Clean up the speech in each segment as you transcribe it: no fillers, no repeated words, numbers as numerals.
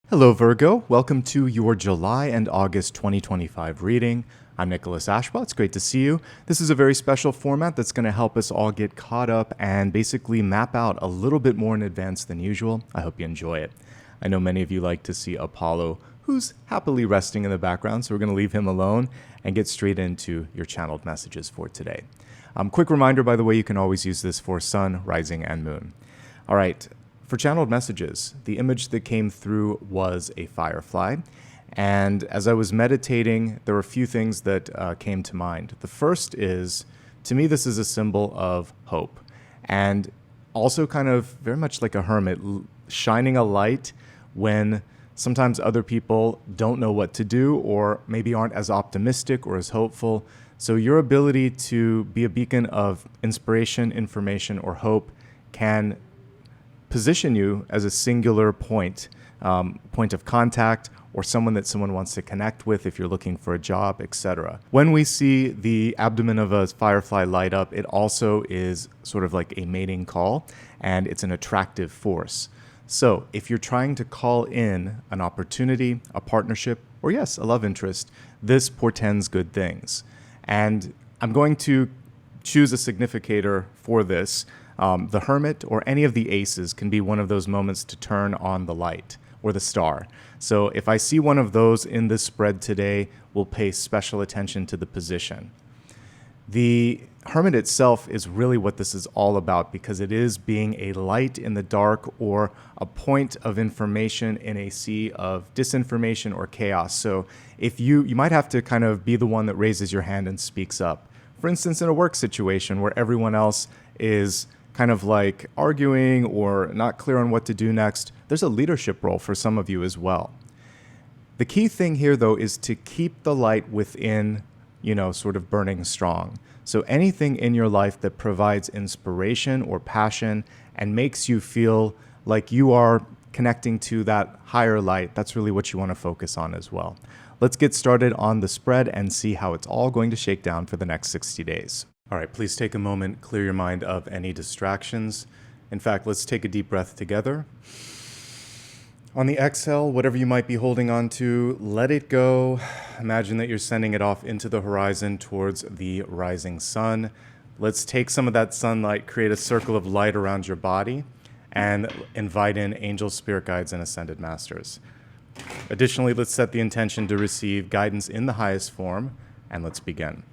Hello, Virgo. Welcome to your July and August 2025 reading. I'm Nicholas Ashbaugh. It's great to see you. This is a very special format that's going to help us all get caught up and basically map out a little bit more in advance than usual. I hope you enjoy it. I know many of you like to see Apollo, who's happily resting in the background, so we're going to leave him alone and get straight into your channeled messages for today. Quick reminder, by the way, you can always use this for sun, rising, and moon. All right. For channeled messages, the image that came through was a firefly. And as I was meditating, there were a few things that came to mind. The first is, to me, this is a symbol of hope. And also kind of very much like a hermit, shining a light when sometimes other people don't know what to do or maybe aren't as optimistic or as hopeful. So your ability to be a beacon of inspiration, information, or hope can position you as a singular point of contact or someone that someone wants to connect with if you're looking for a job, etc. When we see the abdomen of a firefly light up, it also is sort of like a mating call, and it's an attractive force. So if you're trying to call in an opportunity, a partnership, or yes, a love interest, this portends good things. And I'm going to choose a significator for this. The hermit or any of the aces can be one of those moments to turn on the light or the star. So if I see one of those in this spread today, we'll pay special attention to the position. The hermit itself is really what this is all about, because it is being a light in the dark or a point of information in a sea of disinformation or chaos. So if you might have to kind of be the one that raises your hand and speaks up. For instance, in a work situation where everyone else is kind of like arguing or not clear on what to do next, there's a leadership role for some of you as well. The key thing here, though, is to keep the light within, sort of burning strong. So anything in your life that provides inspiration or passion and makes you feel like you are connecting to that higher light, that's really what you want to focus on as well. Let's get started on the spread and see how it's all going to shake down for the next 60 days. All right, please take a moment, clear your mind of any distractions. In fact, let's take a deep breath together. On the exhale, whatever you might be holding on to, let it go. Imagine that you're sending it off into the horizon towards the rising sun. Let's take some of that sunlight, create a circle of light around your body, and invite in angels, spirit guides, and ascended masters. Additionally, let's set the intention to receive guidance in the highest form, and let's begin.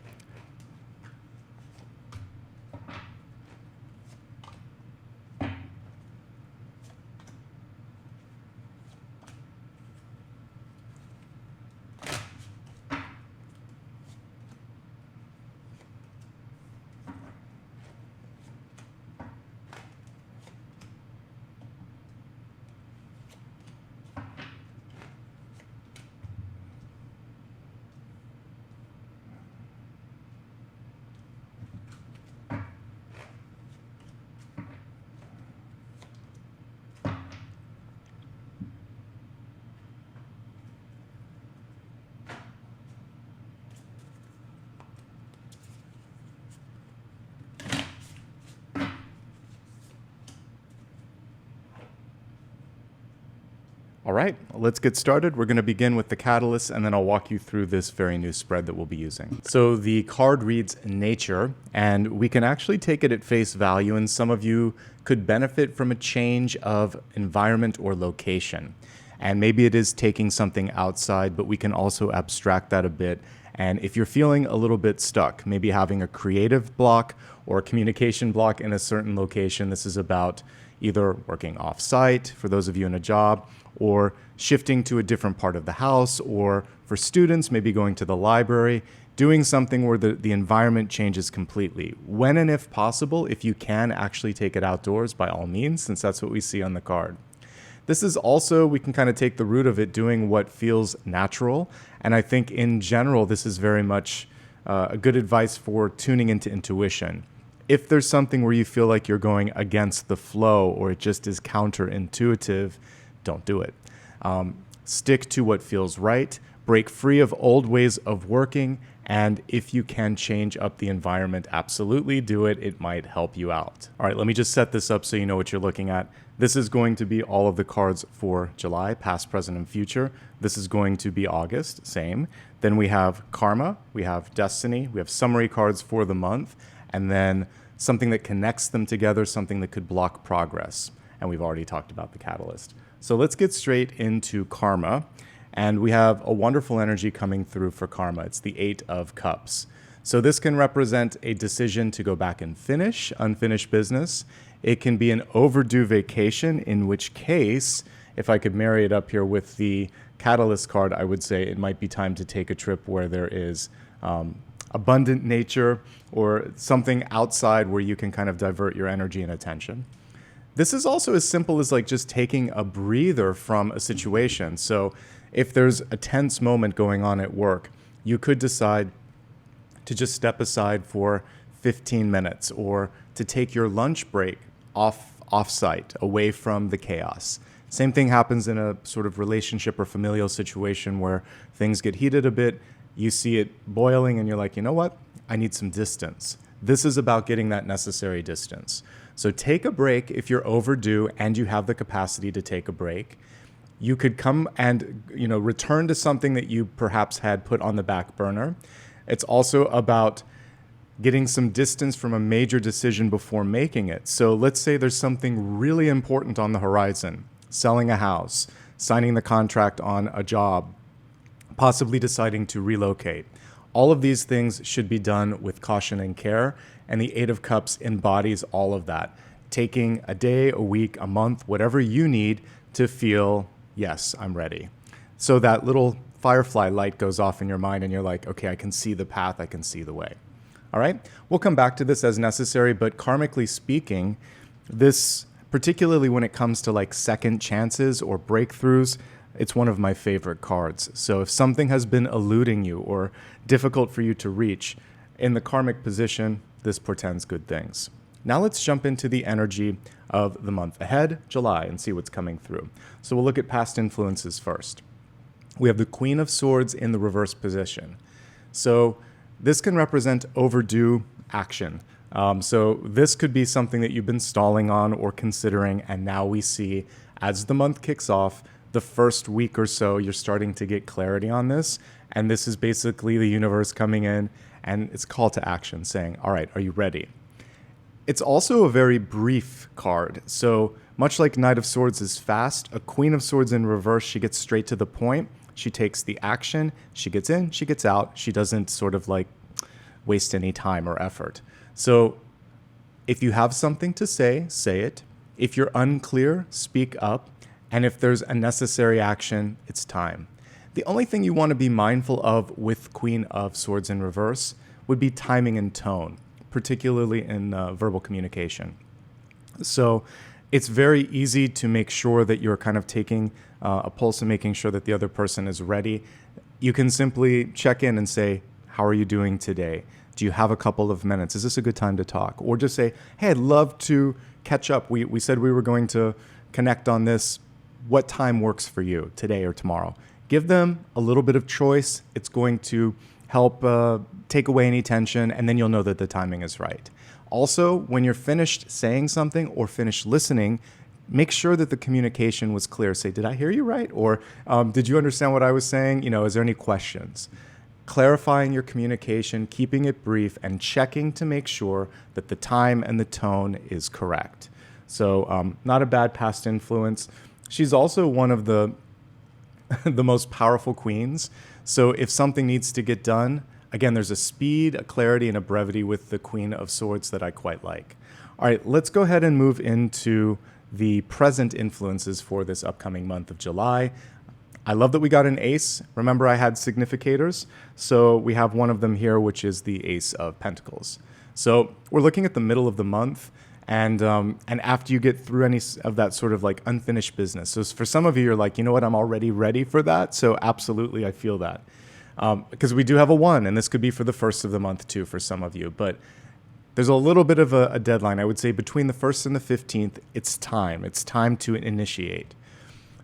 All right, let's get started. We're going to begin with the catalyst, and then I'll walk you through this very new spread that we'll be using. So the card reads nature, and we can actually take it at face value, and some of you could benefit from a change of environment or location. And maybe it is taking something outside, but we can also abstract that a bit. And if you're feeling a little bit stuck, maybe having a creative block or a communication block in a certain location, this is about either working off-site for those of you in a job, or shifting to a different part of the house, or for students, maybe going to the library, doing something where the environment changes completely. When and if possible, if you can actually take it outdoors, by all means, since that's what we see on the card. This is also, we can kind of take the root of it, doing what feels natural. And I think in general, this is very much a good advice for tuning into intuition. If there's something where you feel like you're going against the flow or it just is counterintuitive, don't do it. Stick to what feels right, break free of old ways of working, And if you can change up the environment, absolutely do it. It might help you out. All right, let me just set this up so you know what you're looking at. This is going to be all of the cards for July, past, present, and future. This is going to be August, same. Then we have Karma, we have Destiny, we have summary cards for the month, and then something that connects them together, something that could block progress. And we've already talked about the catalyst. So let's get straight into Karma. And we have a wonderful energy coming through for Karma. It's the 8 of Cups. So this can represent a decision to go back and finish unfinished business. It can be an overdue vacation, in which case, if I could marry it up here with the Catalyst card, I would say it might be time to take a trip where there is abundant nature or something outside where you can kind of divert your energy and attention. This is also as simple as like just taking a breather from a situation. So if there's a tense moment going on at work, you could decide to just step aside for 15 minutes or to take your lunch break off-site, away from the chaos. Same thing happens in a sort of relationship or familial situation where things get heated a bit. You see it boiling and you're like, you know what? I need some distance. This is about getting that necessary distance. So take a break if you're overdue and you have the capacity to take a break. You could come and, return to something that you perhaps had put on the back burner. It's also about getting some distance from a major decision before making it. So let's say there's something really important on the horizon, selling a house, signing the contract on a job, possibly deciding to relocate. All of these things should be done with caution and care, and the 8 of Cups embodies all of that. Taking a day, a week, a month, whatever you need to feel, yes, I'm ready. So that little firefly light goes off in your mind and you're like, okay, I can see the path, I can see the way. All right, we'll come back to this as necessary, but karmically speaking, this, particularly when it comes to like second chances or breakthroughs, it's one of my favorite cards. So if something has been eluding you or difficult for you to reach, in the karmic position, this portends good things. Now let's jump into the energy of the month ahead, July, and see what's coming through. So we'll look at past influences first. We have the Queen of Swords in the reverse position. So this can represent overdue action. So this could be something that you've been stalling on or considering, and now we see as the month kicks off, the first week or so, you're starting to get clarity on this. And this is basically the universe coming in, and it's call to action saying, all right, are you ready? It's also a very brief card. So much like Knight of Swords is fast, a Queen of Swords in reverse, she gets straight to the point. She takes the action, she gets in, she gets out. She doesn't sort of like waste any time or effort. So if you have something to say, say it. If you're unclear, speak up. And if there's a necessary action, it's time. The only thing you want to be mindful of with Queen of Swords in reverse would be timing and tone, particularly in verbal communication. So it's very easy to make sure that you're kind of taking a pulse and making sure that the other person is ready. You can simply check in and say, how are you doing today? Do you have a couple of minutes? Is this a good time to talk? Or just say, hey, I'd love to catch up. We said we were going to connect on this. What time works for you, today or tomorrow? Give them a little bit of choice. It's going to help take away any tension, and then you'll know that the timing is right. Also, when you're finished saying something or finished listening, make sure that the communication was clear. Say, did I hear you right? Or did you understand what I was saying? Is there any questions? Clarifying your communication, keeping it brief, and checking to make sure that the time and the tone is correct. So not a bad past influence. She's also one of the most powerful queens. So if something needs to get done, again, there's a speed, a clarity, and a brevity with the Queen of Swords that I quite like. All right, let's go ahead and move into the present influences for this upcoming month of July. I love that we got an ace. Remember, I had significators. So we have one of them here, which is the Ace of Pentacles. So we're looking at the middle of the month. And after you get through any of that sort of like unfinished business. So for some of you, you're like, you know what, I'm already ready for that. So absolutely, I feel that. Because we do have a 1, and this could be for the first of the month too for some of you. But there's a little bit of a deadline. I would say between the 1st and the 15th, it's time. It's time to initiate.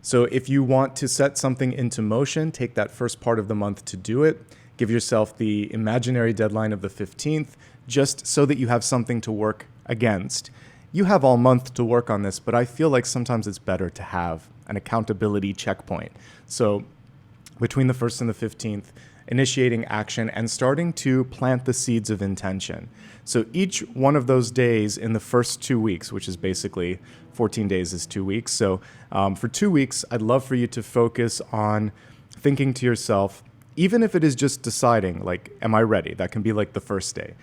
So if you want to set something into motion, take that first part of the month to do it. Give yourself the imaginary deadline of the 15th, just so that you have something to work against. You have all month to work on this, but I feel like sometimes it's better to have an accountability checkpoint. So between the 1st and the 15th, initiating action and starting to plant the seeds of intention. So each one of those days in the first 2 weeks, which is basically 14 days is 2 weeks. So for 2 weeks, I'd love for you to focus on thinking to yourself, even if it is just deciding, like, am I ready? That can be like the first day.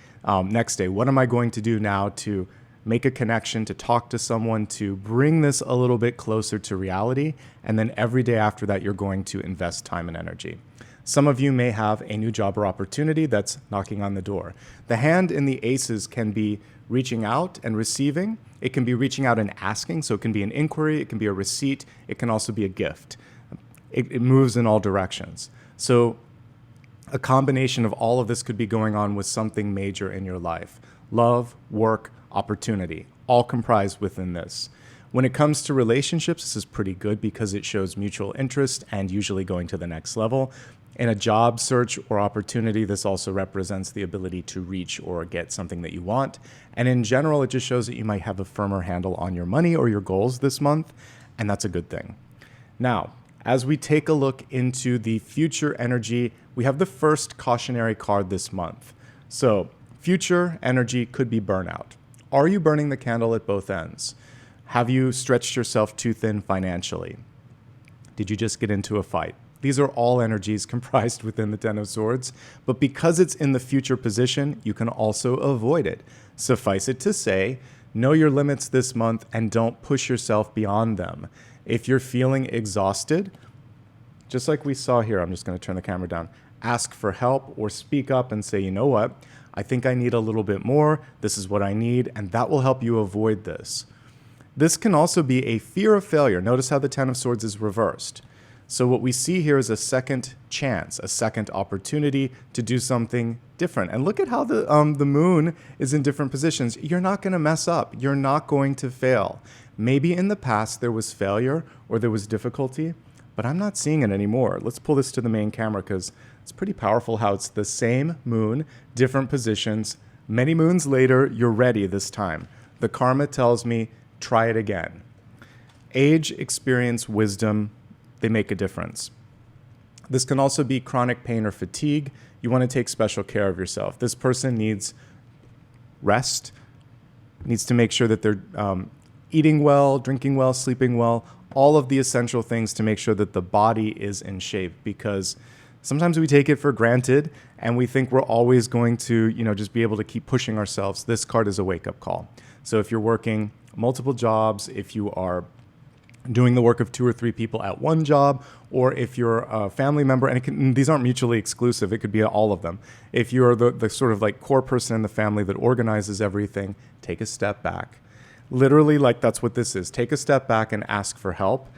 Next day, what am I going to do now to make a connection, to talk to someone, to bring this a little bit closer to reality? And then every day after that, you're going to invest time and energy. Some of you may have a new job or opportunity that's knocking on the door. The hand in the aces can be reaching out and receiving. It can be reaching out and asking. So it can be an inquiry. It can be a receipt. It can also be a gift. It moves in all directions. So a combination of all of this could be going on with something major in your life. Love, work, opportunity, all comprised within this. When it comes to relationships, this is pretty good because it shows mutual interest and usually going to the next level. In a job search or opportunity, this also represents the ability to reach or get something that you want. And in general, it just shows that you might have a firmer handle on your money or your goals this month, and that's a good thing. Now, as we take a look into the future energy, we have the first cautionary card this month. So future energy could be burnout. Are you burning the candle at both ends? Have you stretched yourself too thin financially? Did you just get into a fight? These are all energies comprised within the Ten of Swords, but because it's in the future position, you can also avoid it. Suffice it to say, know your limits this month and don't push yourself beyond them. If you're feeling exhausted, just like we saw here, I'm just going to turn the camera down, ask for help or speak up and say, you know what, I think I need a little bit more. This is what I need, and that will help you avoid this. This can also be a fear of failure. Notice how the Ten of Swords is reversed. So what we see here is a second chance, a second opportunity to do something different. And look at how the moon is in different positions. You're not going to mess up. You're not going to fail. Maybe in the past there was failure or there was difficulty, but I'm not seeing it anymore. Let's pull this to the main camera because it's pretty powerful how it's the same moon, different positions. Many moons later, you're ready this time. The karma tells me, try it again. Age, experience, wisdom, they make a difference. This can also be chronic pain or fatigue. You want to take special care of yourself. This person needs rest, needs to make sure that they're eating well, drinking well, sleeping well, all of the essential things to make sure that the body is in shape, because sometimes we take it for granted and we think we're always going to, just be able to keep pushing ourselves. This card is a wake-up call. So if you're working multiple jobs, if you are doing the work of 2 or 3 people at one job, or if you're a family member, and these aren't mutually exclusive, it could be all of them. If you're the sort of like core person in the family that organizes everything, take a step back. Literally, like that's what this is. Take a step back and ask for help.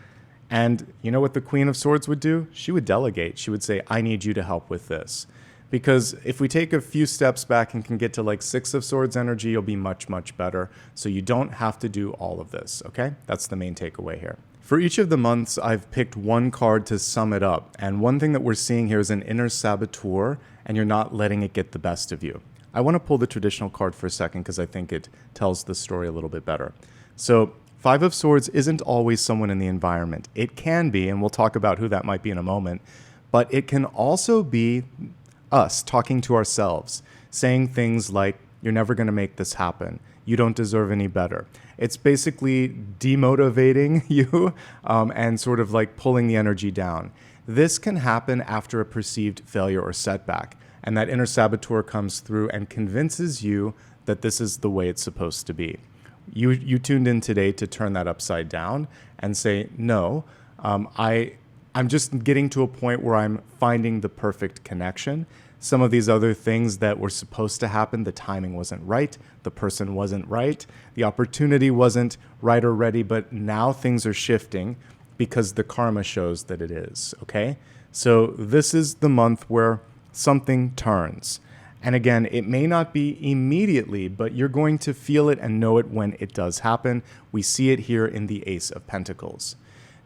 And you know what the Queen of Swords would do? She would delegate. She would say, I need you to help with this. Because if we take a few steps back and can get to like 6 of Swords energy, you'll be much, much better. So you don't have to do all of this, okay? That's the main takeaway here. For each of the months, I've picked one card to sum it up. And one thing that we're seeing here is an inner saboteur, and you're not letting it get the best of you. I want to pull the traditional card for a second because I think it tells the story a little bit better. So 5 of Swords isn't always someone in the environment. It can be, and we'll talk about who that might be in a moment, but it can also be us talking to ourselves, saying things like, you're never going to make this happen. You don't deserve any better. It's basically demotivating you and sort of like pulling the energy down. This can happen after a perceived failure or setback, and that inner saboteur comes through and convinces you that this is the way it's supposed to be. You tuned in today to turn that upside down and say, no, I'm just getting to a point where I'm finding the perfect connection. Some of these other things that were supposed to happen, the timing wasn't right, the person wasn't right, the opportunity wasn't right or ready, but now things are shifting because the karma shows that it is, okay? So this is the month where something turns. And again, it may not be immediately, but you're going to feel it and know it when it does happen. We see it here in the Ace of Pentacles.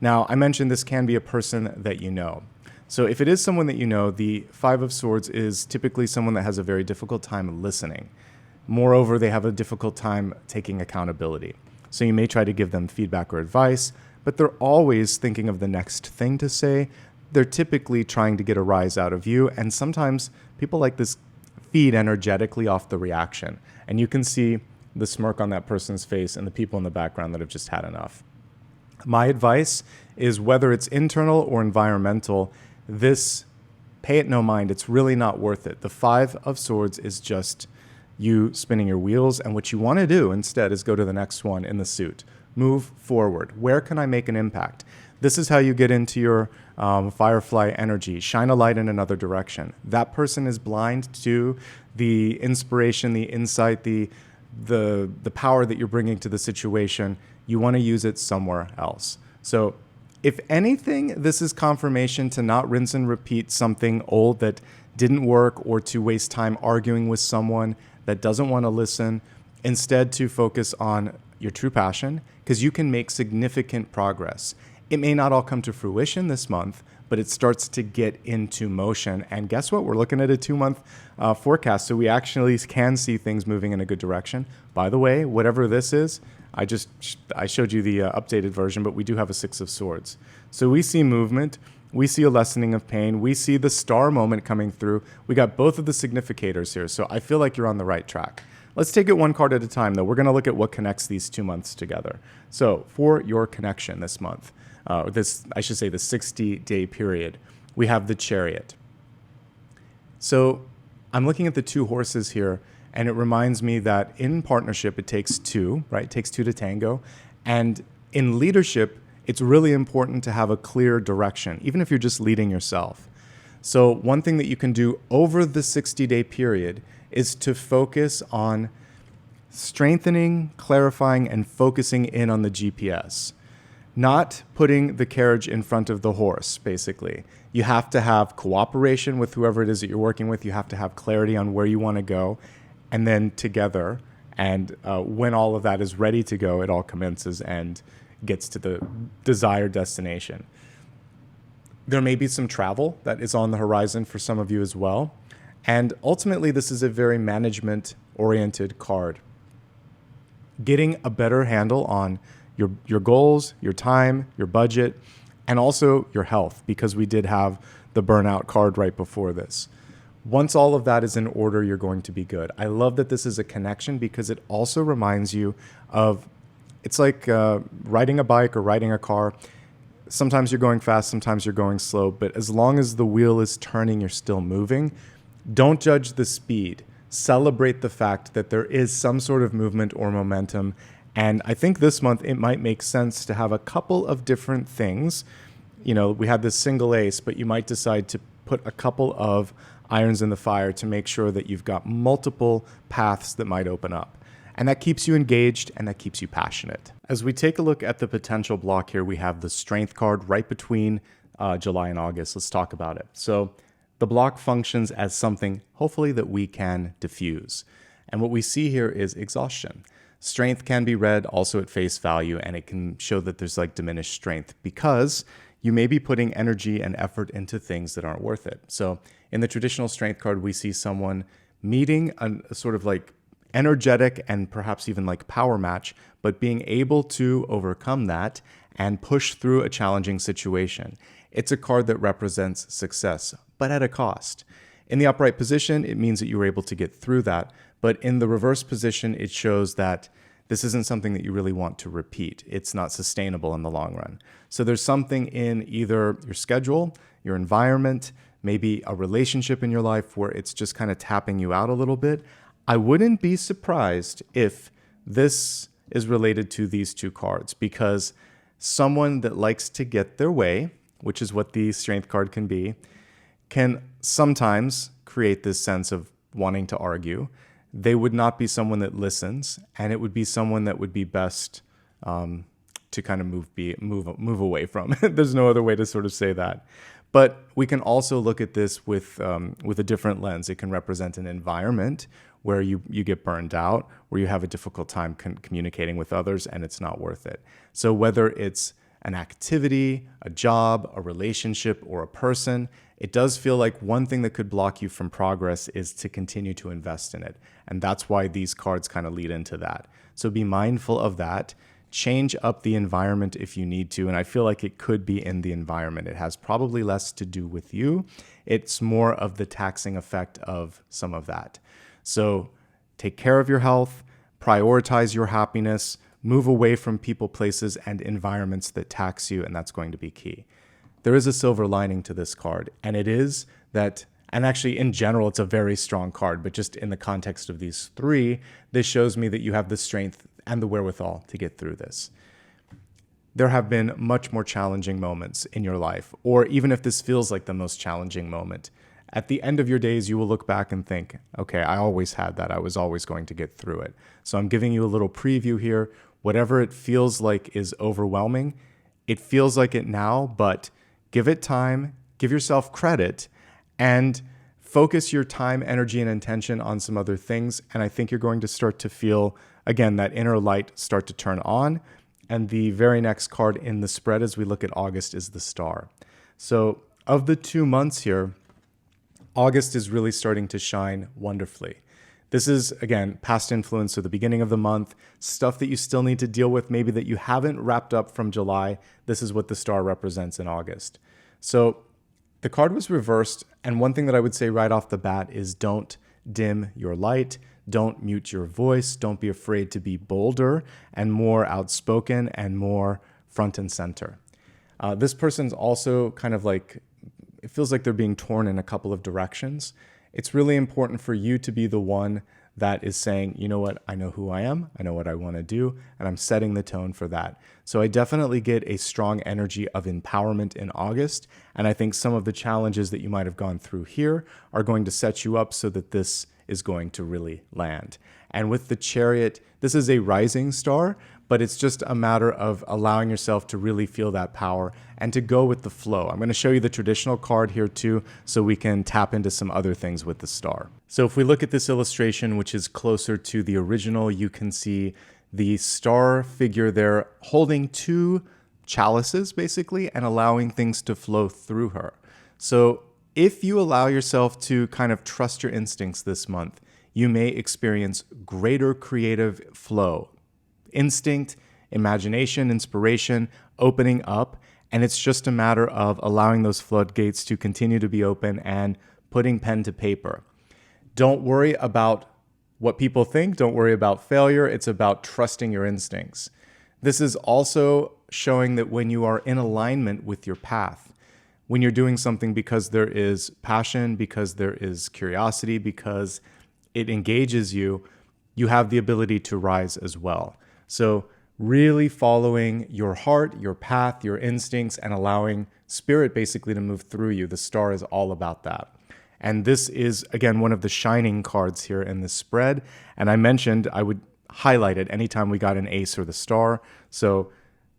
Now, I mentioned this can be a person that you know. So if it is someone that you know, the Five of Swords is typically someone that has a very difficult time listening. Moreover, they have a difficult time taking accountability. So you may try to give them feedback or advice, but they're always thinking of the next thing to say. They're typically trying to get a rise out of you, and sometimes people like this feed energetically off the reaction. And you can see the smirk on that person's face and the people in the background that have just had enough. My advice is, whether it's internal or environmental, this, pay it no mind. It's really not worth it. The Five of Swords is just you spinning your wheels, and what you want to do instead is go to the next one in the suit. Move forward. Where can I make an impact? This is how you get into your firefly energy. Shine a light in another direction. That person is blind to the inspiration, the insight, the power that you're bringing to the situation. You want to use it somewhere else. So if anything, this is confirmation to not rinse and repeat something old that didn't work, or to waste time arguing with someone that doesn't want to listen. Instead, to focus on your true passion, because you can make significant progress. It may not all come to fruition this month, but it starts to get into motion. And guess what? We're looking at a 2-month forecast, so we actually can see things moving in a good direction. By the way, whatever this is, I showed you the updated version, but we do have a Six of Swords. So we see movement. We see a lessening of pain. We see the star moment coming through. We got both of the significators here, so I feel like you're on the right track. Let's take it one card at a time, though. We're going to look at what connects these 2 months together. So for your connection this month, the 60-day period, we have the Chariot. So I'm looking at the 2 horses here, and it reminds me that in partnership, it takes 2, right? It takes 2 to tango. And in leadership, it's really important to have a clear direction, even if you're just leading yourself. So one thing that you can do over the 60-day period is to focus on strengthening, clarifying, and focusing in on the GPS. Not putting the carriage in front of the horse, basically. You have to have cooperation with whoever it is that you're working with. You have to have clarity on where you want to go, and then together. And when all of that is ready to go, it all commences and gets to the desired destination. There may be some travel that is on the horizon for some of you as well. And ultimately, this is a very management-oriented card. Getting a better handle on your goals, your time, your budget, and also your health, because we did have the burnout card right before this. Once all of that is in order, you're going to be good. I love that this is a connection, because it also reminds you of, it's like riding a bike or riding a car. Sometimes you're going fast, sometimes you're going slow, but as long as the wheel is turning, you're still moving. Don't judge the speed. Celebrate the fact that there is some sort of movement or momentum. And I think this month it might make sense to have a couple of different things. You know, we had this single ace, but you might decide to put a couple of irons in the fire to make sure that you've got multiple paths that might open up. And that keeps you engaged, and that keeps you passionate. As we take a look at the potential block here, we have the Strength card right between July and August. Let's talk about it. So the block functions as something, hopefully, that we can diffuse. And what we see here is exhaustion. Strength can be read also at face value, and it can show that there's like diminished strength, because you may be putting energy and effort into things that aren't worth it. So in the traditional Strength card, we see someone meeting a sort of like energetic and perhaps even like power match, but being able to overcome that and push through a challenging situation. It's a card that represents success, but at a cost. In the upright position, it means that you were able to get through that, but in the reverse position, it shows that this isn't something that you really want to repeat. It's not sustainable in the long run. So there's something in either your schedule, your environment, maybe a relationship in your life where it's just kind of tapping you out a little bit. I wouldn't be surprised if this is related to these 2 cards, because someone that likes to get their way, which is what the Strength card can be, can sometimes create this sense of wanting to argue. They would not be someone that listens, and it would be someone that would be best to kind of move away from. There's no other way to sort of say that. But we can also look at this with a different lens. It can represent an environment where you get burned out, where you have a difficult time communicating with others, and it's not worth it. So whether it's an activity, a job, a relationship, or a person, it does feel like one thing that could block you from progress is to continue to invest in it. And that's why these cards kind of lead into that. So be mindful of that. Change up the environment if you need to. And I feel like it could be in the environment. It has probably less to do with you. It's more of the taxing effect of some of that. So take care of your health, prioritize your happiness, move away from people, places, and environments that tax you, and that's going to be key. There is a silver lining to this card, and it is that, and actually in general, it's a very strong card, but just in the context of these three, this shows me that you have the strength and the wherewithal to get through this. There have been much more challenging moments in your life, or even if this feels like the most challenging moment, at the end of your days, you will look back and think, okay, I always had that. I was always going to get through it. So I'm giving you a little preview here. Whatever it feels like is overwhelming, it feels like it now, but give it time, give yourself credit, and focus your time, energy, and intention on some other things. And I think you're going to start to feel, again, that inner light start to turn on. And the very next card in the spread as we look at August is the Star. So of the 2 months here, August is really starting to shine wonderfully. This is, again, past influence, so the beginning of the month, stuff that you still need to deal with, maybe that you haven't wrapped up from July. This is what the Star represents in August. So the card was reversed, and one thing that I would say right off the bat is don't dim your light, don't mute your voice, don't be afraid to be bolder and more outspoken and more front and center. This person's also kind of like, it feels like they're being torn in a couple of directions. It's really important for you to be the one that is saying, you know what, I know who I am, I know what I want to do, and I'm setting the tone for that. So I definitely get a strong energy of empowerment in August, and I think some of the challenges that you might have gone through here are going to set you up so that this is going to really land. And with the Chariot, this is a rising star, but it's just a matter of allowing yourself to really feel that power and to go with the flow. I'm going to show you the traditional card here too, so we can tap into some other things with the star. So if we look at this illustration, which is closer to the original, you can see the star figure there holding two chalices basically and allowing things to flow through her. So if you allow yourself to kind of trust your instincts this month, you may experience greater creative flow. Instinct, imagination, inspiration, opening up, and it's just a matter of allowing those floodgates to continue to be open and putting pen to paper. Don't worry about what people think. Don't worry about failure. It's about trusting your instincts. This is also showing that when you are in alignment with your path, when you're doing something because there is passion, because there is curiosity, because it engages you, you have the ability to rise as well. So really following your heart, your path, your instincts, and allowing spirit basically to move through you. The star is all about that. And this is, again, one of the shining cards here in this spread. And I mentioned I would highlight it anytime we got an ace or the star. So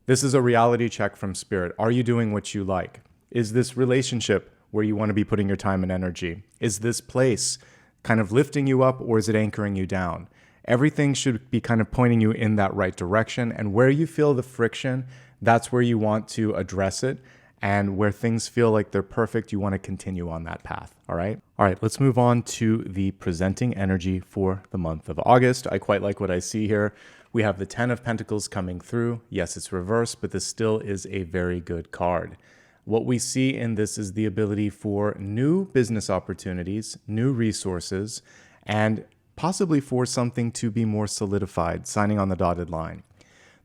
this is a reality check from spirit. Are you doing what you like? Is this relationship where you want to be putting your time and energy? Is this place kind of lifting you up, or is it anchoring you down? Everything should be kind of pointing you in that right direction. And where you feel the friction, that's where you want to address it. And where things feel like they're perfect, you want to continue on that path. All right. All right. Let's move on to the presenting energy for the month of August. I quite like what I see here. We have the 10 of Pentacles coming through. Yes, it's reversed, but this still is a very good card. What we see in this is the ability for new business opportunities, new resources, and possibly for something to be more solidified, signing on the dotted line.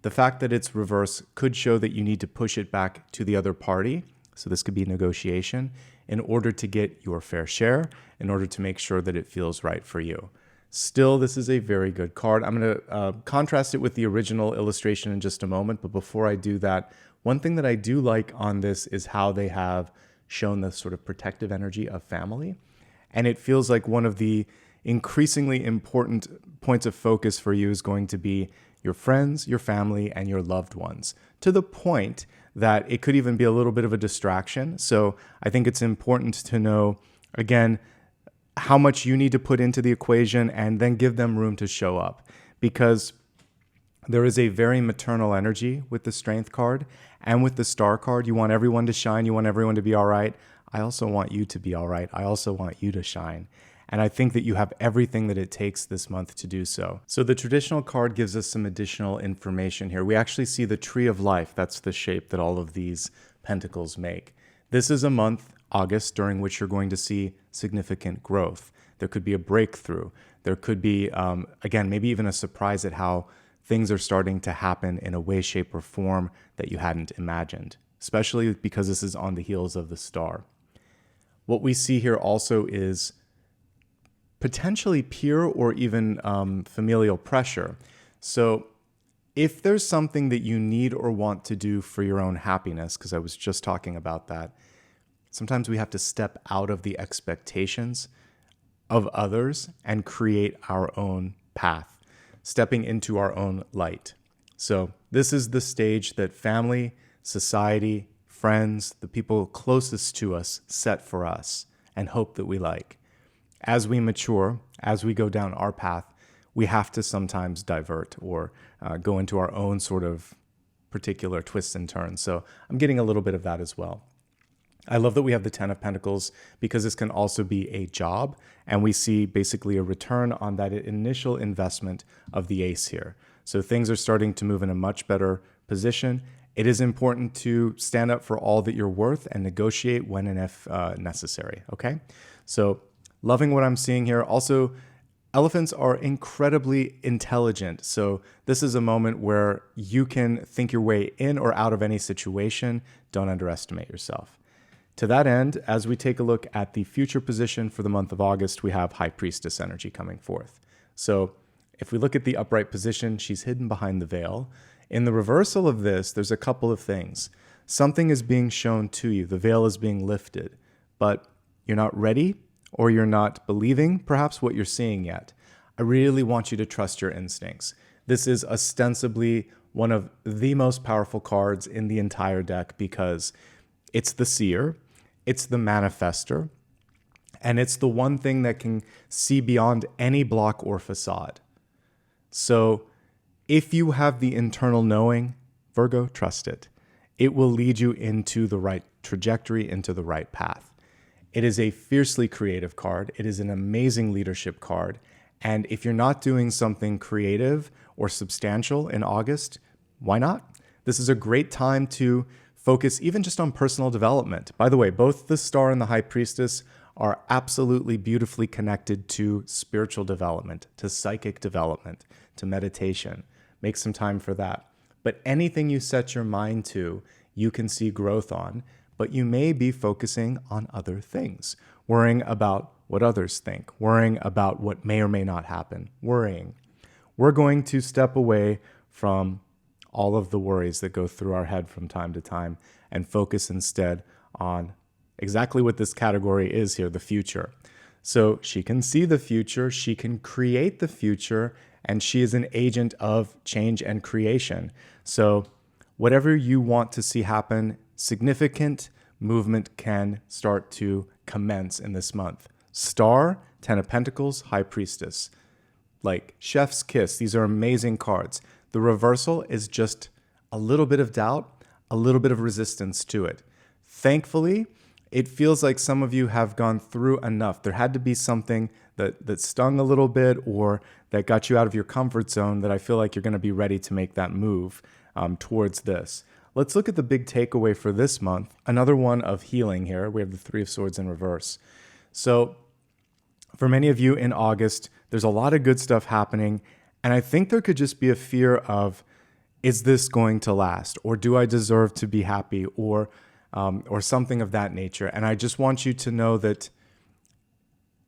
The fact that it's reverse could show that you need to push it back to the other party, so this could be negotiation, in order to get your fair share, in order to make sure that it feels right for you. Still, this is a very good card. I'm going to contrast it with the original illustration in just a moment, but before I do that, one thing that I do like on this is how they have shown the sort of protective energy of family, and it feels like one of the increasingly important points of focus for you is going to be your friends, your family, and your loved ones, to the point that it could even be a little bit of a distraction. So I think it's important to know, again, how much you need to put into the equation and then give them room to show up. Because There is a very maternal energy with the Strength card and with the Star card. You want everyone to shine. You want everyone to be all right. I also want you to be all right. I also want you to shine. And I think that you have everything that it takes this month to do so. So the traditional card gives us some additional information here. We actually see the tree of life. That's the shape that all of these pentacles make. This is a month, August, during which you're going to see significant growth. There could be a breakthrough. There could be, again, maybe even a surprise at how things are starting to happen in a way, shape, or form that you hadn't imagined, especially because this is on the heels of the Star. What we see here also is potentially peer or even familial pressure. So if there's something that you need or want to do for your own happiness, because I was just talking about that, sometimes we have to step out of the expectations of others and create our own path, stepping into our own light. So this is the stage that family, society, friends, the people closest to us set for us and hope that we like. As we mature, as we go down our path, we have to sometimes divert or go into our own sort of particular twists and turns. So I'm getting a little bit of that as well. I love that we have the Ten of Pentacles because this can also be a job, and we see basically a return on that initial investment of the Ace here. So things are starting to move in a much better position. It is important to stand up for all that you're worth and negotiate when and if necessary, okay? So loving what I'm seeing here. Also, elephants are incredibly intelligent. So this is a moment where you can think your way in or out of any situation. Don't underestimate yourself. To that end, as we take a look at the future position for the month of August, we have High Priestess energy coming forth. So if we look at the upright position, she's hidden behind the veil. In the reversal of this, there's a couple of things. Something is being shown to you. The veil is being lifted, but you're not ready or you're not believing perhaps what you're seeing yet. I really want you to trust your instincts. This is ostensibly one of the most powerful cards in the entire deck because it's the seer, it's the manifester, and it's the one thing that can see beyond any block or facade. So if you have the internal knowing, Virgo, trust it. It will lead you into the right trajectory, into the right path. It is a fiercely creative card. It is an amazing leadership card. And if you're not doing something creative or substantial in August, why not? This is a great time to focus even just on personal development. By the way, both the Star and the High Priestess are absolutely beautifully connected to spiritual development, to psychic development, to meditation. Make some time for that. But anything you set your mind to, you can see growth on, but you may be focusing on other things, worrying about what others think, worrying about what may or may not happen, worrying. We're going to step away from all of the worries that go through our head from time to time and focus instead on exactly what this category is here, the future. So she can see the future, she can create the future, and she is an agent of change and creation. So whatever you want to see happen, significant movement can start to commence in this month. Star, Ten of Pentacles, High Priestess. Like chef's kiss, these are amazing cards. The reversal is just a little bit of doubt, a little bit of resistance to it. Thankfully, it feels like some of you have gone through enough. There had to be something that stung a little bit or that got you out of your comfort zone that I feel like you're going to be ready to make that move towards this. Let's look at the big takeaway for this month. Another one of healing here. We have the Three of Swords in reverse. So for many of you in August, there's a lot of good stuff happening. And I think there could just be a fear of, is this going to last? Or do I deserve to be happy? Or something of that nature. And I just want you to know that,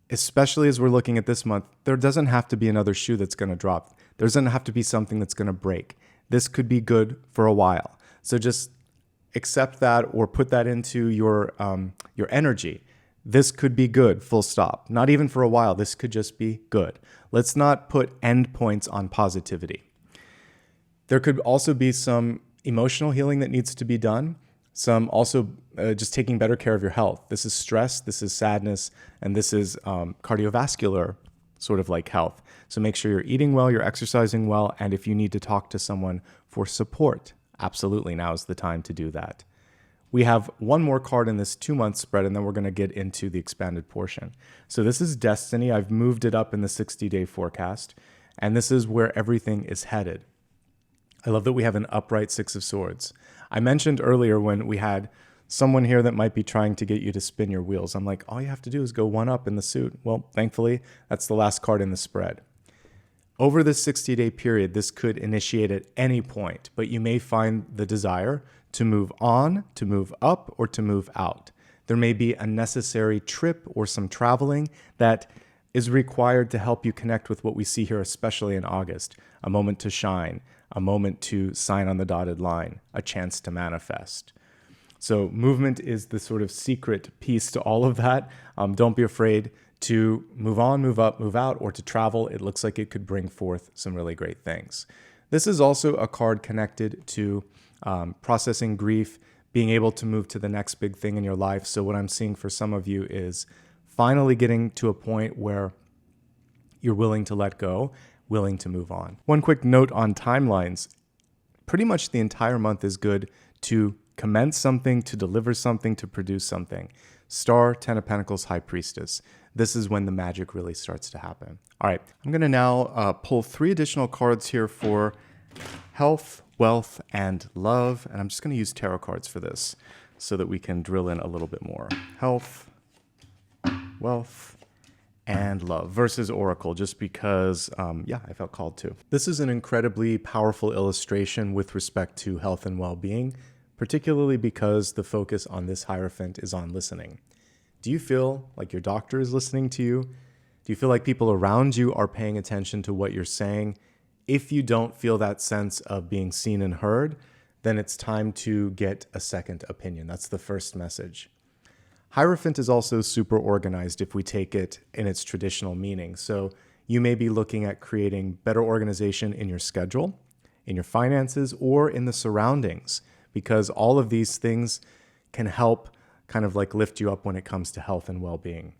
especially as we're looking at this month, there doesn't have to be another shoe that's going to drop. There doesn't have to be something that's going to break. This could be good for a while. So just accept that or put that into your energy. This could be good, full stop. Not even for a while. This could just be good. Let's not put endpoints on positivity. There could also be some emotional healing that needs to be done. Some also just taking better care of your health. This is stress, this is sadness, and this is cardiovascular sort of like health. So make sure you're eating well, you're exercising well, and if you need to talk to someone for support, absolutely now is the time to do that. We have one more card in this 2-month spread, and then we're going to get into the expanded portion. So this is Destiny. I've moved it up in the 60-day forecast, and this is where everything is headed. I love that we have an upright Six of Swords. I mentioned earlier when we had someone here that might be trying to get you to spin your wheels. I'm like, all you have to do is go one up in the suit. Well, thankfully, that's the last card in the spread. Over this 60-day period, this could initiate at any point, but you may find the desire to move on, to move up, or to move out. There may be a necessary trip or some traveling that is required to help you connect with what we see here, especially in August. A moment to shine, a moment to sign on the dotted line, a chance to manifest. So movement is the sort of secret piece to all of that. Don't be afraid to move on, move up, move out, or to travel. It looks like it could bring forth some really great things. This is also a card connected to processing grief, being able to move to the next big thing in your life. So what I'm seeing for some of you is finally getting to a point where you're willing to let go, willing to move on. One quick note on timelines. Pretty much the entire month is good to commence something, to deliver something, to produce something. Star, Ten of Pentacles, High Priestess. This is when the magic really starts to happen. All right, I'm going to now pull 3 additional cards here for health, wealth, and love. And I'm just going to use tarot cards for this so that we can drill in a little bit more. Health, wealth, and love versus Oracle, just because, I felt called to. This is an incredibly powerful illustration with respect to health and well-being, particularly because the focus on this Hierophant is on listening. Do you feel like your doctor is listening to you? Do you feel like people around you are paying attention to what you're saying? If you don't feel that sense of being seen and heard, then it's time to get a second opinion. That's the first message. Hierophant is also super organized if we take it in its traditional meaning. So you may be looking at creating better organization in your schedule, in your finances, or in the surroundings, because all of these things can help kind of like lift you up when it comes to health and well-being.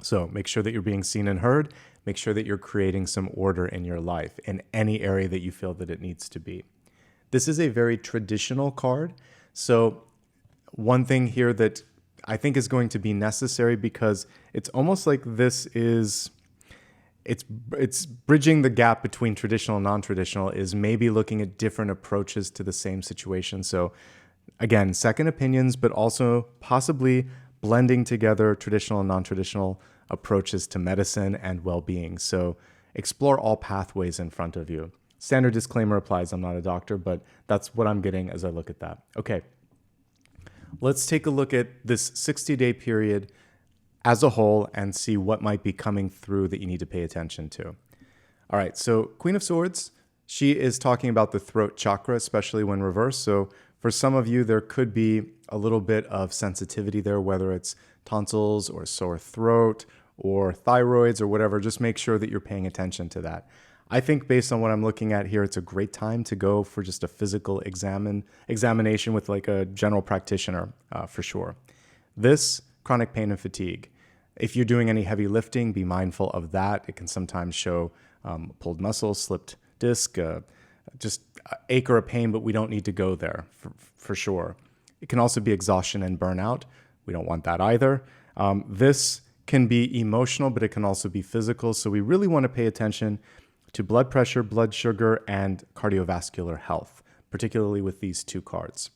So make sure that you're being seen and heard. Make sure that you're creating some order in your life in any area that you feel that it needs to be. This is a very traditional card. So one thing here that I think is going to be necessary, because it's almost like this is, it's bridging the gap between traditional and non-traditional, is maybe looking at different approaches to the same situation. So again, second opinions, but also possibly blending together traditional and non-traditional approaches to medicine and well-being. So explore all pathways in front of you. Standard disclaimer applies. I'm not a doctor, but that's what I'm getting as I look at that. Okay, let's take a look at this 60-day period as a whole and see what might be coming through that you need to pay attention to. All right, so Queen of Swords, she is talking about the throat chakra, especially when reversed. So for some of you, there could be a little bit of sensitivity there, whether it's tonsils or sore throat or thyroids or whatever. Just make sure that you're paying attention to that. I think based on what I'm looking at here, it's a great time to go for just a physical examination with like a general practitioner for sure. This, chronic pain and fatigue. If you're doing any heavy lifting, be mindful of that. It can sometimes show pulled muscles, slipped disc, just ache or a pain, but we don't need to go there for sure. It can also be exhaustion and burnout. We don't want that either. This can be emotional, but it can also be physical. So we really want to pay attention to blood pressure, blood sugar, and cardiovascular health, particularly with these 2 cards.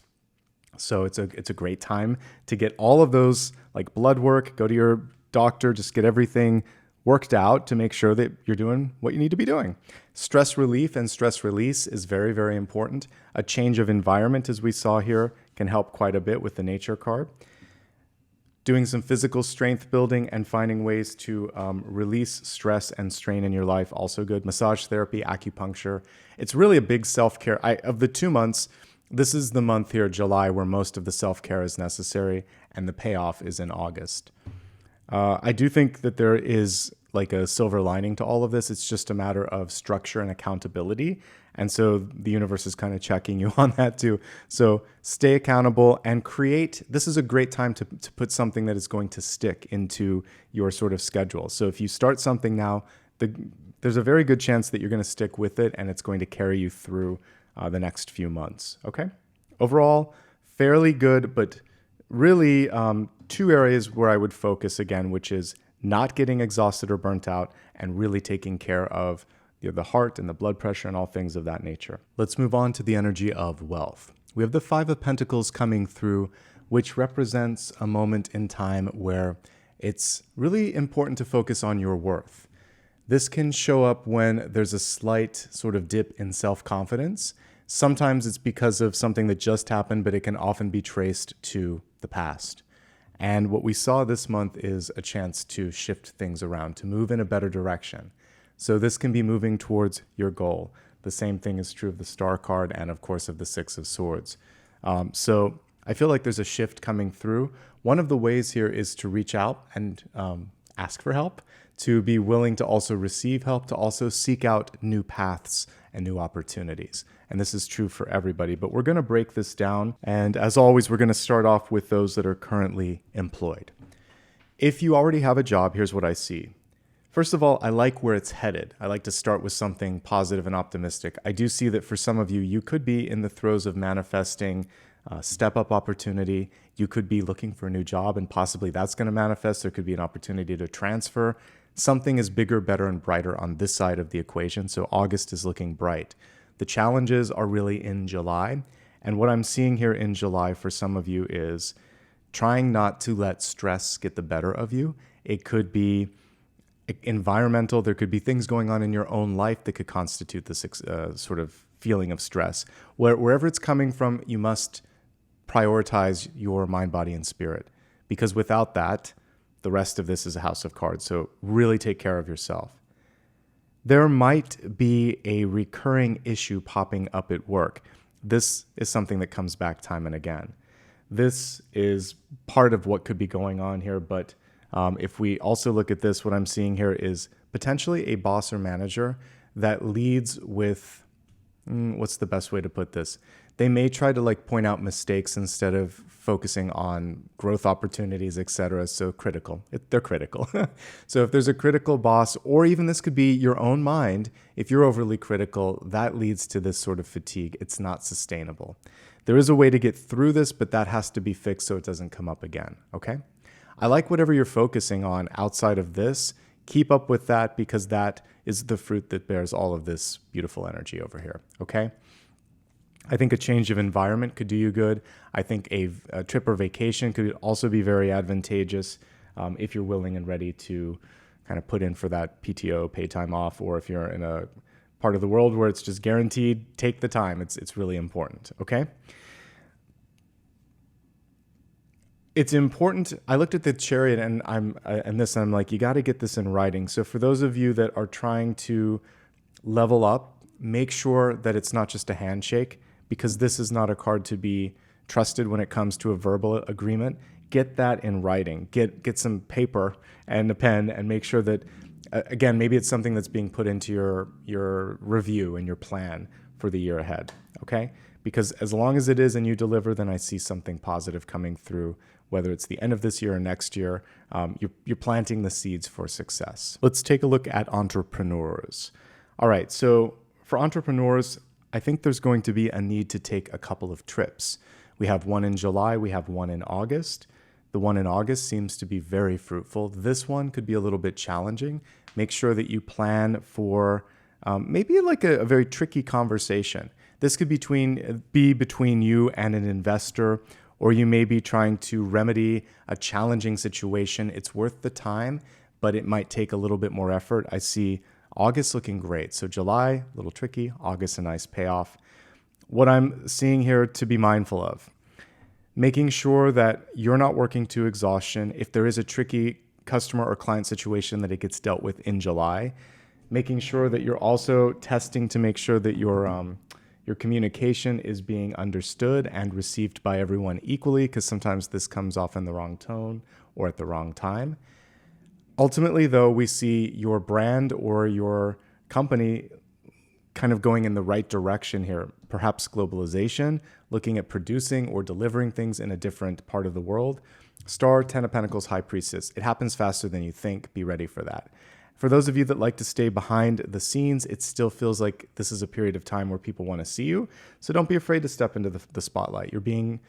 So it's a great time to get all of those, like blood work, go to your doctor, just get everything worked out to make sure that you're doing what you need to be doing. Stress relief and stress release is very, very important. A change of environment, as we saw here, can help quite a bit with the nature card. Doing some physical strength building and finding ways to release stress and strain in your life, also good. Massage therapy, acupuncture. It's really a big self-care. Of the 2 months, this is the month here, July, where most of the self-care is necessary, and the payoff is in August. I do think that there is like a silver lining to all of this. It's just a matter of structure and accountability. And so the universe is kind of checking you on that too. So stay accountable and create. This is a great time to put something that is going to stick into your sort of schedule. So if you start something now, there's a very good chance that you're going to stick with it and it's going to carry you through the next few months. Okay. Overall, fairly good, but really two areas where I would focus again, which is not getting exhausted or burnt out and really taking care of the heart and the blood pressure and all things of that nature. Let's move on to the energy of wealth. We have the Five of Pentacles coming through, which represents a moment in time where it's really important to focus on your worth. This can show up when there's a slight sort of dip in self-confidence. Sometimes it's because of something that just happened, but it can often be traced to the past. And what we saw this month is a chance to shift things around, to move in a better direction. So this can be moving towards your goal. The same thing is true of the Star card and, of course, of the Six of Swords. So I feel like there's a shift coming through. One of the ways here is to reach out and ask for help, to be willing to also receive help, to also seek out new paths and new opportunities. And this is true for everybody, but we're going to break this down. And as always, we're going to start off with those that are currently employed. If you already have a job, here's what I see. First of all, I like where it's headed. I like to start with something positive and optimistic. I do see that for some of you, you could be in the throes of manifesting step-up opportunity. You could be looking for a new job and possibly that's going to manifest. There could be an opportunity to transfer. Something is bigger, better, and brighter on this side of the equation. So August is looking bright. The challenges are really in July. And what I'm seeing here in July for some of you is trying not to let stress get the better of you. It could be environmental. There could be things going on in your own life that could constitute this sort of feeling of stress. Wherever it's coming from, you must prioritize your mind, body, and spirit. Because without that, the rest of this is a house of cards. So really take care of yourself. There might be a recurring issue popping up at work. This is something that comes back time and again. This is part of what could be going on here, but if we also look at this, what I'm seeing here is potentially a boss or manager that leads with, what's the best way to put this? They may try to point out mistakes instead of focusing on growth opportunities, etc. So they're critical. So if there's a critical boss, or even this could be your own mind, if you're overly critical, that leads to this sort of fatigue. It's not sustainable. There is a way to get through this, but that has to be fixed so it doesn't come up again, okay? I like whatever you're focusing on outside of this. Keep up with that because that is the fruit that bears all of this beautiful energy over here, okay? I think a change of environment could do you good. I think a trip or vacation could also be very advantageous if you're willing and ready to kind of put in for that PTO, pay time off, or if you're in a part of the world where it's just guaranteed, take the time. It's really important, okay? It's important. I looked at the Chariot and I'm like, you got to get this in writing. So for those of you that are trying to level up, make sure that it's not just a handshake, because this is not a card to be trusted when it comes to a verbal agreement. Get that in writing. Get some paper and a pen and make sure that, again, maybe it's something that's being put into your review and your plan for the year ahead, okay? Because as long as it is and you deliver, then I see something positive coming through, whether it's the end of this year or next year. You're planting the seeds for success. Let's take a look at entrepreneurs. All right, so for entrepreneurs, I think there's going to be a need to take a couple of trips. We have one in July, we have one in August. The one in August seems to be very fruitful. This one could be a little bit challenging. Make sure that you plan for maybe a very tricky conversation. This could be between you and an investor, or you may be trying to remedy a challenging situation. It's worth the time, but it might take a little bit more effort. I see August looking great. So July, a little tricky. August, a nice payoff. What I'm seeing here to be mindful of, making sure that you're not working to exhaustion. If there is a tricky customer or client situation, that it gets dealt with in July. Making sure that you're also testing to make sure that your communication is being understood and received by everyone equally, because sometimes this comes off in the wrong tone or at the wrong time. Ultimately, though, we see your brand or your company kind of going in the right direction here. Perhaps globalization, looking at producing or delivering things in a different part of the world. Star, Ten of Pentacles, High Priestess. It happens faster than you think. Be ready for that. For those of you that like to stay behind the scenes, it still feels like this is a period of time where people want to see you. So don't be afraid to step into the spotlight. You're being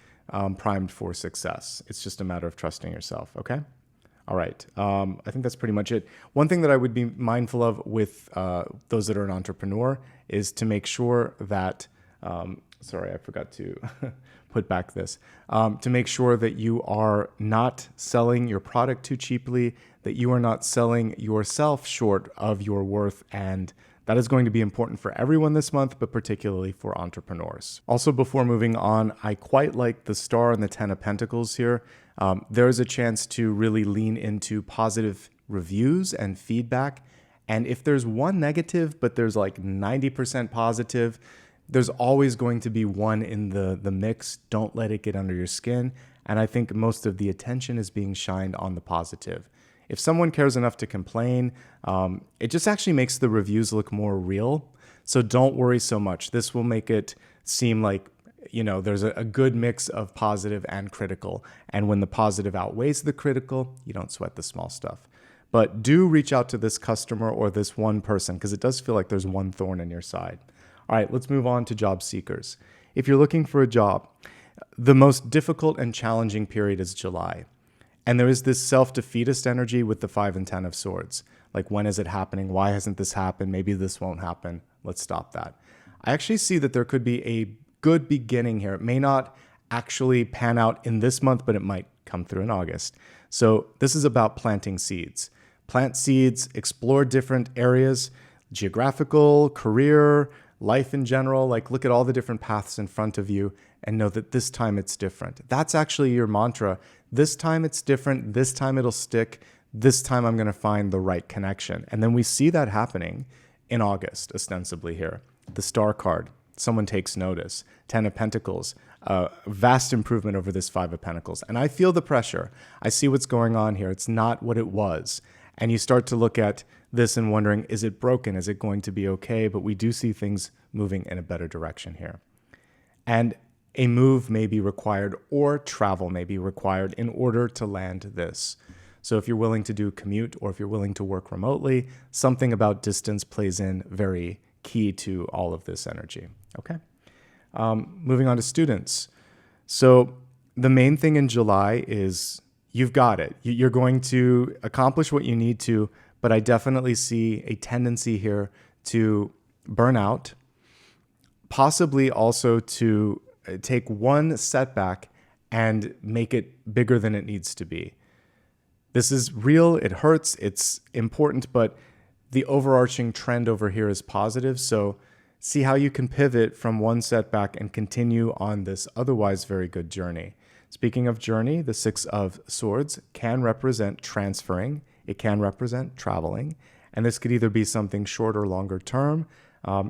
primed for success. It's just a matter of trusting yourself, okay? All right. I think that's pretty much it. One thing that I would be mindful of with those that are an entrepreneur is to make sure that, sorry, I forgot to put back this, to make sure that you are not selling your product too cheaply, that you are not selling yourself short of your worth, and that is going to be important for everyone this month, but particularly for entrepreneurs. Also, before moving on, I quite like the Star and the Ten of Pentacles here. There is a chance to really lean into positive reviews and feedback. And if there's one negative, but there's like 90% positive, there's always going to be one in the mix. Don't let it get under your skin. And I think most of the attention is being shined on the positive. If someone cares enough to complain, it just actually makes the reviews look more real. So don't worry so much. This will make it seem like, you know, there's a good mix of positive and critical. And when the positive outweighs the critical, you don't sweat the small stuff. But do reach out to this customer or this one person, because it does feel like there's one thorn in your side. All right, let's move on to job seekers. If you're looking for a job, the most difficult and challenging period is July. And there is this self-defeatist energy with the 5 and 10 of swords. Like, when is it happening? Why hasn't this happened? Maybe this won't happen. Let's stop that. I actually see that there could be a good beginning here. It may not actually pan out in this month, but it might come through in August. So this is about planting seeds. Plant seeds, explore different areas, geographical, career, life in general. Like, look at all the different paths in front of you and know that this time it's different. That's actually your mantra. This time it's different. This time it'll stick. This time I'm going to find the right connection. And then we see that happening in August, ostensibly here. The Star card, someone takes notice. 10 of Pentacles, vast improvement over this 5 of Pentacles. And I feel the pressure. I see what's going on here. It's not what it was. And you start to look at this and wondering, is it broken? Is it going to be okay? But we do see things moving in a better direction here. And a move may be required, or travel may be required in order to land this. So if you're willing to do commute, or if you're willing to work remotely, something about distance plays in very key to all of this energy. Okay. Moving on to students. So the main thing in July is you've got it. You're going to accomplish what you need to, but I definitely see a tendency here to burn out, possibly also to take one setback and make it bigger than it needs to be. This is real, it hurts, it's important, but the overarching trend over here is positive. So see how you can pivot from one setback and continue on this otherwise very good journey. Speaking of journey, the 6 of Swords can represent transferring. It can represent traveling. And this could either be something short or longer term.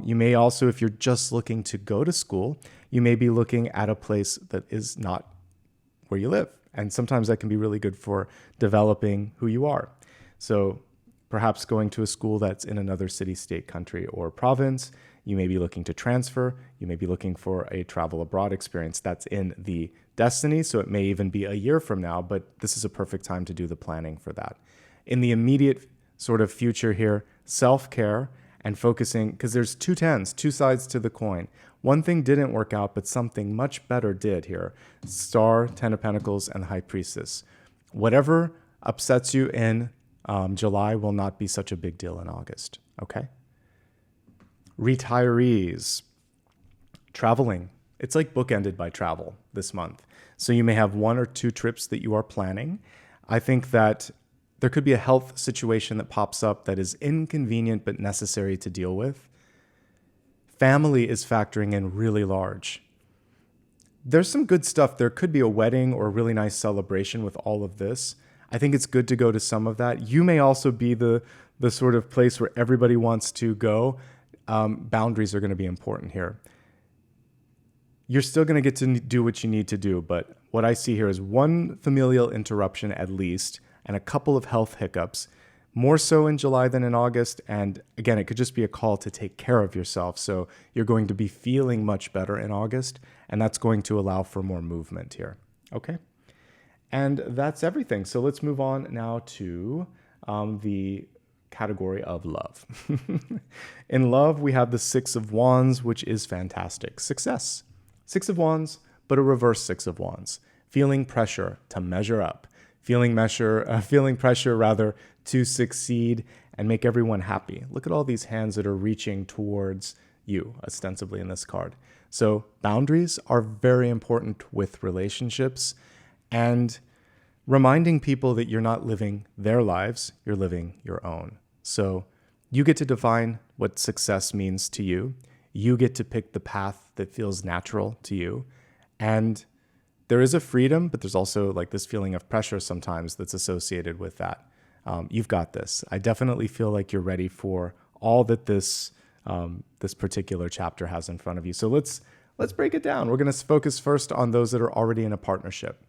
You may also, if you're just looking to go to school, you may be looking at a place that is not where you live. And sometimes that can be really good for developing who you are. So perhaps going to a school that's in another city, state, country, or province. You may be looking to transfer. You may be looking for a travel abroad experience. That's in the destiny. So it may even be a year from now, but this is a perfect time to do the planning for that. In the immediate sort of future here, self-care and focusing, because there's 2 tens, 2 sides to the coin. One thing didn't work out, but something much better did here. Star, 10 of Pentacles, and the High Priestess. Whatever upsets you in July will not be such a big deal in August, okay? Retirees. Traveling. It's like bookended by travel this month. So you may have 1 or 2 trips that you are planning. I think that there could be a health situation that pops up that is inconvenient but necessary to deal with. Family is factoring in really large. There's some good stuff. There could be a wedding or a really nice celebration with all of this. I think it's good to go to some of that. You may also be the sort of place where everybody wants to go. Boundaries are going to be important here. You're still going to get to do what you need to do, but what I see here is 1 familial interruption at least, and a couple of health hiccups, more so in July than in August. And again, it could just be a call to take care of yourself. So you're going to be feeling much better in August, and that's going to allow for more movement here. Okay. And that's everything. So let's move on now to the category of love. In love, we have the Six of Wands, which is fantastic. Success. Six of Wands, but a reverse Six of Wands. Feeling pressure to measure up. Feeling pressure rather to succeed and make everyone happy. Look at all these hands that are reaching towards you, ostensibly in this card. So boundaries are very important with relationships, and reminding people that you're not living their lives, you're living your own. So you get to define what success means to you. You get to pick the path that feels natural to you. And there is a freedom, but there's also like this feeling of pressure sometimes that's associated with that. You've got this. I definitely feel like you're ready for all that this particular chapter has in front of you. So let's break it down. We're going to focus first on those that are already in a partnership.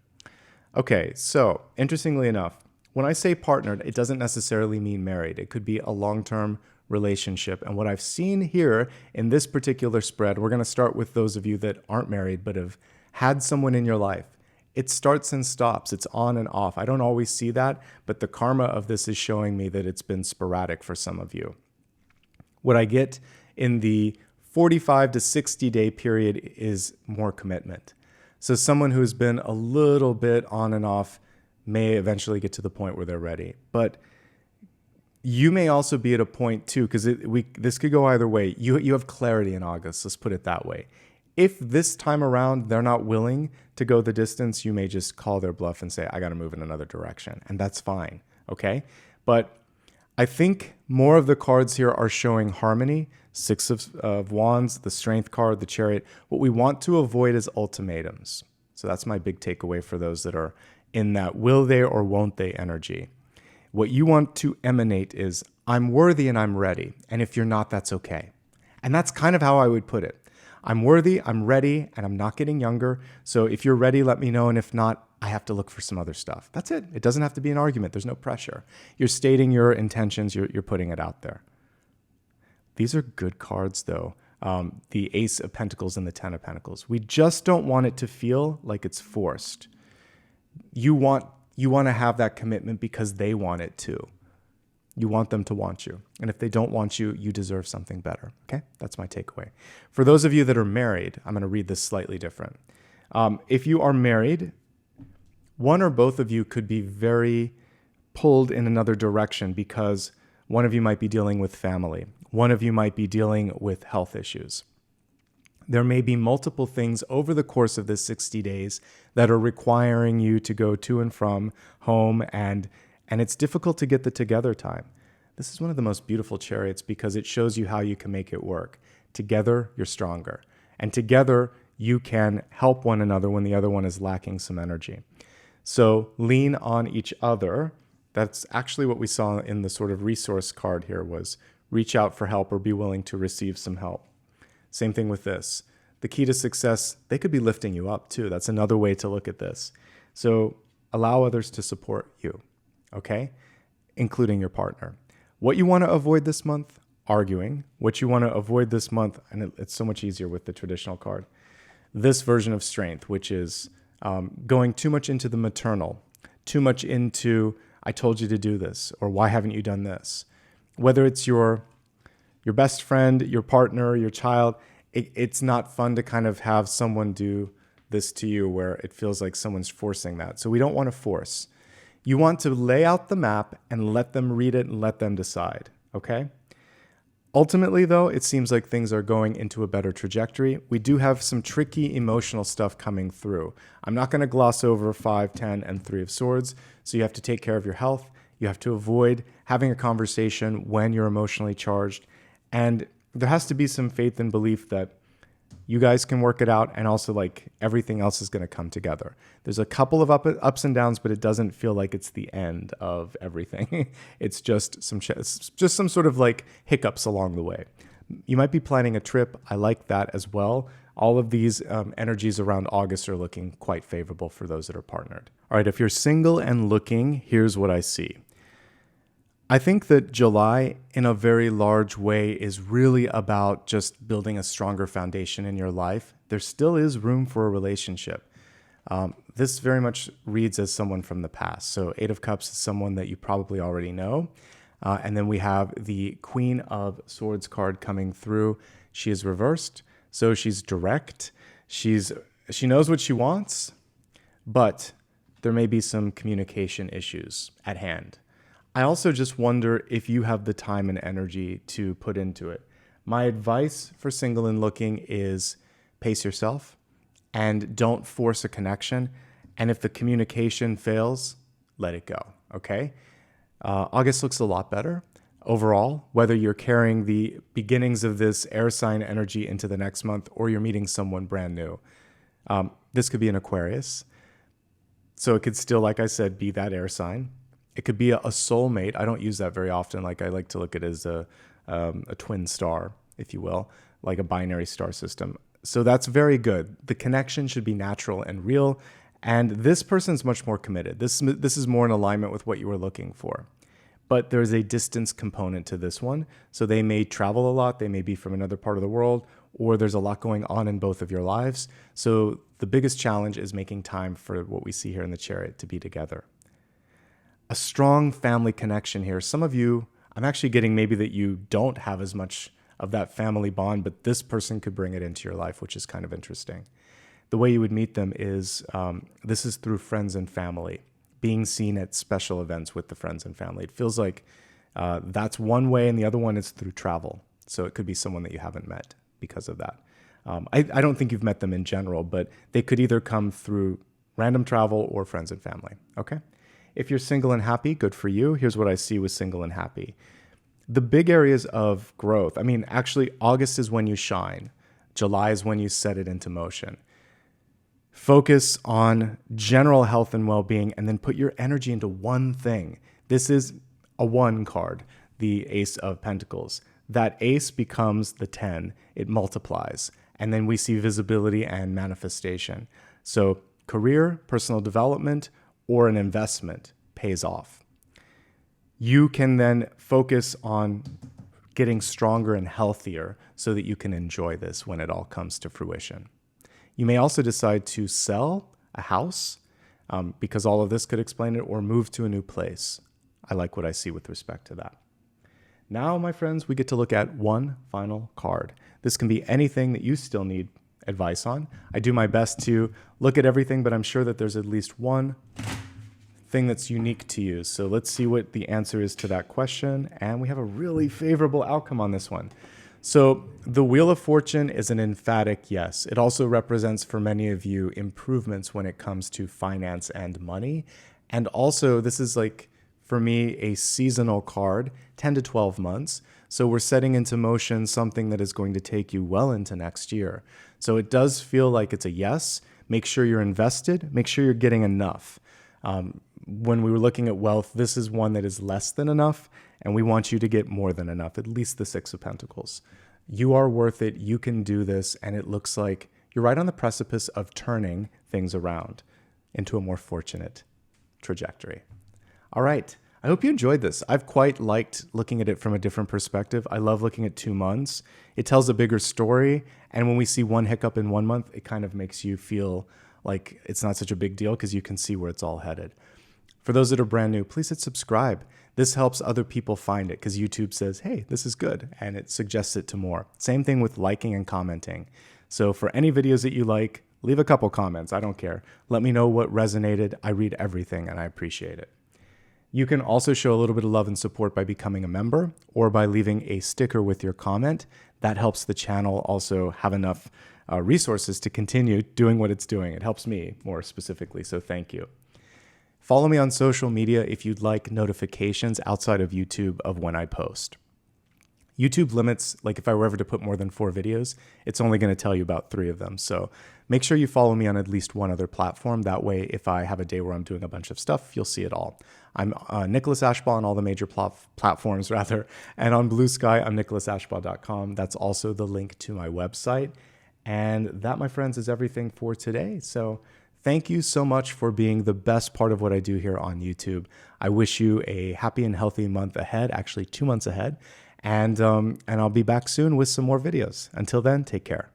Okay, so interestingly enough, when I say partnered, it doesn't necessarily mean married. It could be a long-term relationship. And what I've seen here in this particular spread, we're going to start with those of you that aren't married but have had someone in your life. It starts and stops. It's on and off. I don't always see that, but the karma of this is showing me that it's been sporadic for some of you. What I get in the 45 to 60 day period is more commitment. So someone who's been a little bit on and off may eventually get to the point where they're ready. But you may also be at a point too, because this could go either way. You have clarity in August, let's put it that way. If this time around they're not willing to go the distance, you may just call their bluff and say, I got to move in another direction. And that's fine, okay? But I think more of the cards here are showing harmony. Six of Wands, the Strength card, the Chariot. What we want to avoid is ultimatums. So that's my big takeaway for those that are in that will they or won't they energy. What you want to emanate is, I'm worthy and I'm ready. And if you're not, that's okay. And that's kind of how I would put it. I'm worthy, I'm ready, and I'm not getting younger. So if you're ready, let me know. And if not, I have to look for some other stuff. That's it. It doesn't have to be an argument. There's no pressure. You're stating your intentions. You're putting it out there. These are good cards, though. The Ace of Pentacles and the Ten of Pentacles. We just don't want it to feel like it's forced. You want to have that commitment because they want it too. You want them to want you. And if they don't want you, you deserve something better. Okay? That's my takeaway. For those of you that are married, I'm going to read this slightly different. If you are married, one or both of you could be very pulled in another direction because one of you might be dealing with family. One of you might be dealing with health issues. There may be multiple things over the course of this 60 days that are requiring you to go to and from home, and it's difficult to get the together time. This is one of the most beautiful chariots because it shows you how you can make it work. Together, you're stronger. And together, you can help one another when the other one is lacking some energy. So lean on each other. That's actually what we saw in the sort of resource card here was reach out for help or be willing to receive some help. Same thing with this. The key to success, they could be lifting you up too. That's another way to look at this. So allow others to support you, okay? Including your partner. What you want to avoid this month, arguing. What you want to avoid this month, and it's so much easier with the traditional card, this version of strength, which is going too much into the maternal, too much into, I told you to do this, or why haven't you done this? Whether it's your best friend, your partner, your child, it's not fun to kind of have someone do this to you where it feels like someone's forcing that. So we don't want to force. You want to lay out the map and let them read it and let them decide, okay? Ultimately, though, it seems like things are going into a better trajectory. We do have some tricky emotional stuff coming through. I'm not going to gloss over 5, 10, and 3 of Swords, so you have to take care of your health. You have to avoid having a conversation when you're emotionally charged. And there has to be some faith and belief that you guys can work it out, and also like everything else is going to come together. There's a couple of ups and downs, but it doesn't feel like it's the end of everything. It's just some sort of like hiccups along the way. You might be planning a trip. I like that as well. All of these energies around August are looking quite favorable for those that are partnered. All right, if you're single and looking, here's what I see. I think that July, in a very large way, is really about just building a stronger foundation in your life. There still is room for a relationship. This very much reads as someone from the past. So 8 of Cups is someone that you probably already know. And then we have the Queen of Swords card coming through. She is reversed, so she's direct. She knows what she wants, but there may be some communication issues at hand. I also just wonder if you have the time and energy to put into it. My advice for single and looking is pace yourself and don't force a connection. And if the communication fails, let it go, okay? August looks a lot better overall, whether you're carrying the beginnings of this air sign energy into the next month or you're meeting someone brand new. This could be an Aquarius. So it could still, like I said, be that air sign. It could be a soulmate. I don't use that very often. Like I like to look at it as a twin star, if you will, like a binary star system. So that's very good. The connection should be natural and real. And this person's much more committed. This is more in alignment with what you were looking for. But there's a distance component to this one. So they may travel a lot. They may be from another part of the world, or there's a lot going on in both of your lives. So the biggest challenge is making time for what we see here in the Chariot to be together. A strong family connection here. Some of you, I'm actually getting maybe that you don't have as much of that family bond, but this person could bring it into your life, which is kind of interesting. The way you would meet them is, this is through friends and family, being seen at special events with the friends and family. It feels like that's one way, and the other one is through travel. So it could be someone that you haven't met because of that. I don't think you've met them in general, but they could either come through random travel or friends and family, okay? If you're single and happy, good for you. Here's what I see with single and happy. The big areas of growth, I mean, actually, August is when you shine. July is when you set it into motion. Focus on general health and well-being, and then put your energy into one thing. This is a 1 card, the Ace of Pentacles. That ace becomes the 10. It multiplies. And then we see visibility and manifestation. So career, personal development, or an investment pays off. You can then focus on getting stronger and healthier so that you can enjoy this when it all comes to fruition. You may also decide to sell a house because all of this could explain it, or move to a new place. I like what I see with respect to that. Now, my friends, we get to look at one final card. This can be anything that you still need advice on. I do my best to look at everything, but I'm sure that there's at least one thing that's unique to you. So let's see what the answer is to that question. And we have a really favorable outcome on this one. So the Wheel of Fortune is an emphatic yes. It also represents for many of you improvements when it comes to finance and money. And also this is like, for me, a seasonal card, 10 to 12 months. So we're setting into motion something that is going to take you well into next year. So it does feel like it's a yes. Make sure you're invested. Make sure you're getting enough. When we were looking at wealth, this is one that is less than enough, and we want you to get more than enough, at least the 6 of Pentacles. You are worth it. You can do this, and it looks like you're right on the precipice of turning things around into a more fortunate trajectory. All right. I hope you enjoyed this. I've quite liked looking at it from a different perspective. I love looking at 2 months. It tells a bigger story, and when we see one hiccup in 1 month, it kind of makes you feel like it's not such a big deal because you can see where it's all headed. For those that are brand new, please hit subscribe. This helps other people find it because YouTube says, hey, this is good, and it suggests it to more. Same thing with liking and commenting. So for any videos that you like, leave a couple comments. I don't care. Let me know what resonated. I read everything, and I appreciate it. You can also show a little bit of love and support by becoming a member or by leaving a sticker with your comment. That helps the channel also have enough resources to continue doing what it's doing. It helps me more specifically, so thank you. Follow me on social media if you'd like notifications outside of YouTube of when I post. YouTube limits, like if I were ever to put more than 4 videos, it's only going to tell you about 3 of them. So make sure you follow me on at least one other platform. That way, if I have a day where I'm doing a bunch of stuff, you'll see it all. I'm Nicholas Ashbaugh on all the major platforms, rather. And on Blue Sky, I'm nicholasashbaugh.com. That's also the link to my website. And that, my friends, is everything for today. So thank you so much for being the best part of what I do here on YouTube. I wish you a happy and healthy month ahead, actually 2 months ahead. And I'll be back soon with some more videos. Until then, take care.